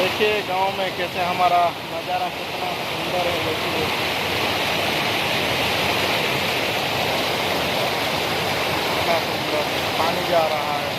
देखिए गांव में कैसे हमारा नज़ारा कितना सुंदर है। देखिए कितना सुंदर पानी जा रहा है।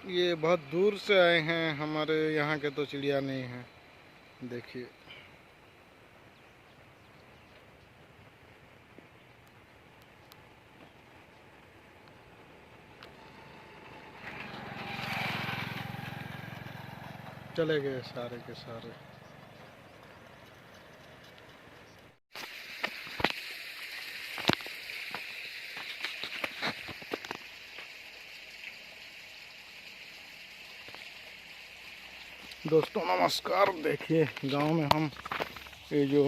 ये बहुत दूर से आए हैं, हमारे यहाँ के तो चिड़िया नहीं है। देखिए चले गए सारे के सारे। दोस्तों नमस्कार। देखिए गांव में हम ये जो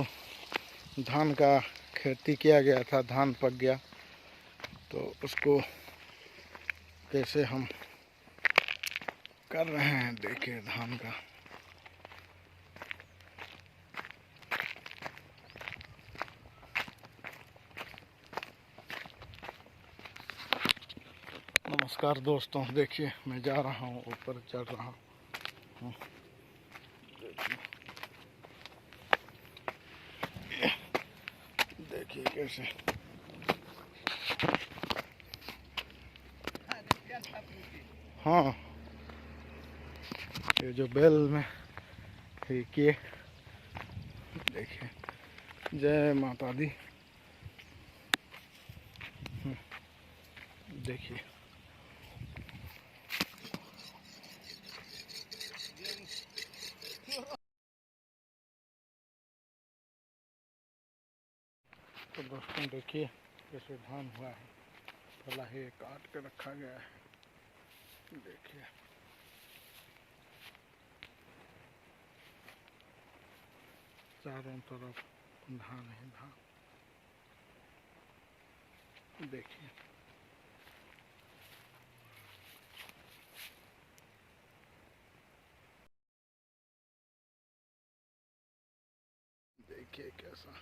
धान का खेती किया गया था, धान पक गया तो उसको कैसे हम कर रहे हैं। देखिए धान का नमस्कार दोस्तों। देखिए मैं जा रहा हूँ, ऊपर चढ़ रहा हूँ। देखिए कैसे हाँ ये जो बैल में किए। देखिए जय माता दी। देखिए तो दोस्तों देखिए कैसे धान हुआ है। पहला ही काट के रखा गया है। देखिए चारों तरफ धान ही धान। देखिए देखिए कैसा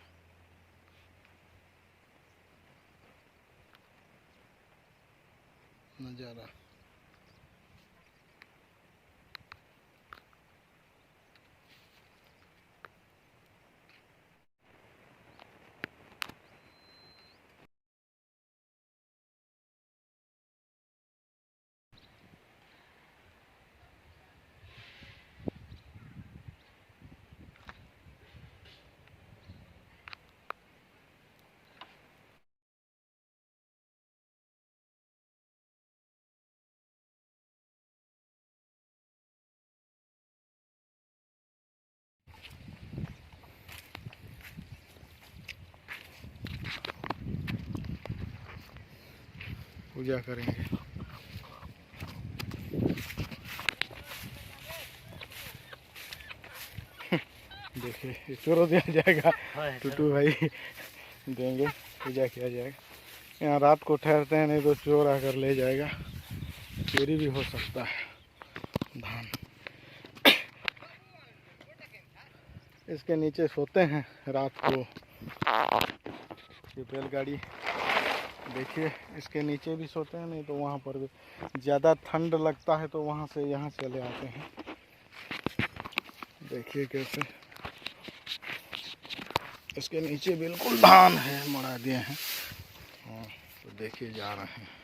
नज़ारा। पूजा करेंगे। देखिए ये चोरो दिया जाएगा, टूटू भाई देंगे, पूजा किया जाएगा। यहाँ रात को ठहरते हैं, नहीं तो चोर आकर ले जाएगा। चोरी भी हो सकता है धान। इसके नीचे सोते हैं रात को। ये बैलगाड़ी देखिए, इसके नीचे भी सोते हैं, नहीं तो वहाँ पर भी ज़्यादा ठंड लगता है तो वहाँ से यहाँ चले आते हैं। देखिए कैसे इसके नीचे बिल्कुल धान है, मड़ा दिए हैं। हाँ, तो देखिए जा रहे हैं।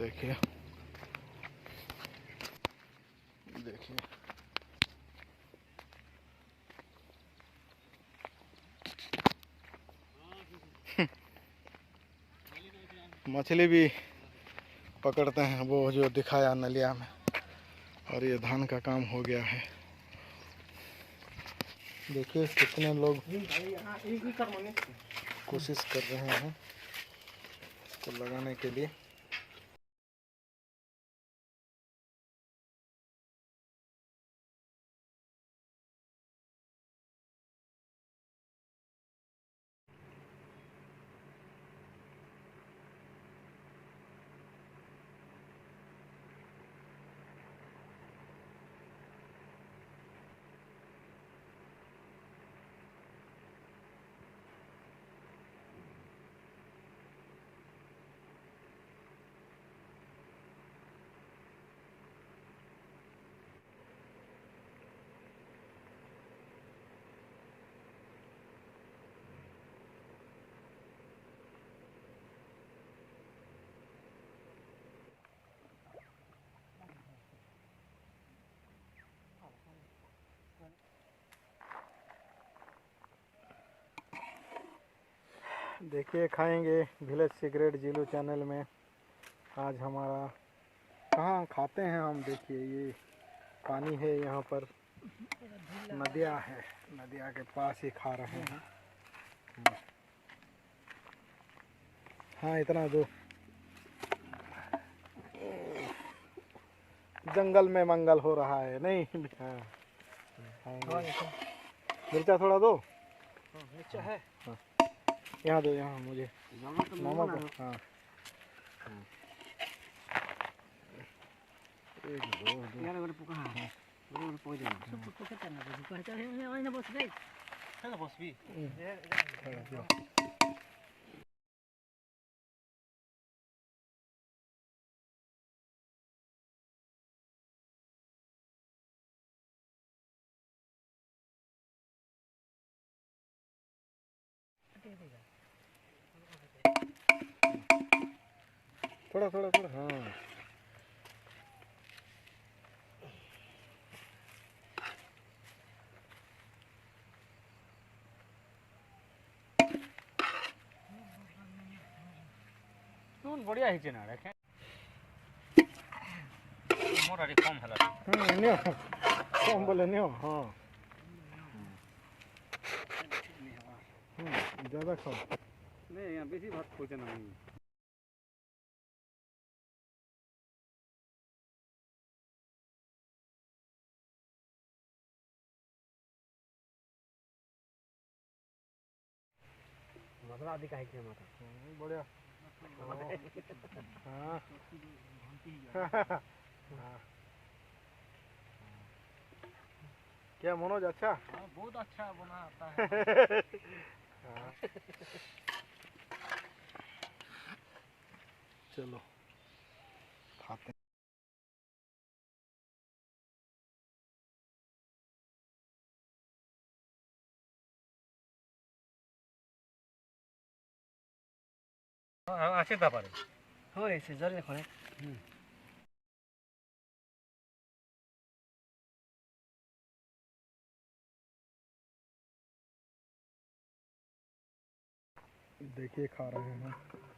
देखिए देखिए मछली भी पकड़ते हैं, वो जो दिखाया नलिया में। और ये धान का काम हो गया है। देखिए कितने लोग कोशिश कर रहे हैं इसको लगाने के लिए। देखिए खाएंगे विलेज सीक्रेट जिलू चैनल में। आज हमारा कहाँ खाते हैं हम। देखिए ये पानी है, यहाँ पर नदिया है, नदिया के पास ही खा रहे हैं। हाँ इतना दो। जंगल में मंगल हो रहा है नहीं। हाँ मिर्चा थोड़ा दो। मिर्चा है हाँ। यहाँ दो, यहाँ मुझे नमक। हाँ थोड़ा थोड़ा थोड़ा। हाँ बढ़िया ही ना रखे मोर अरे कम हला नियो कम बोले नियो। हाँ ज़्यादा खाओ नहीं यहाँ बेसी भात खोजे नहीं। मसला आदि काहे के माता बढ़िया। हाँ क्या मनोज अच्छा? बहुत अच्छा बना आता है। चलो खाते हैं। आसे ता पारे हो ऐसे जरे खरे देखिए खा रहे हैं।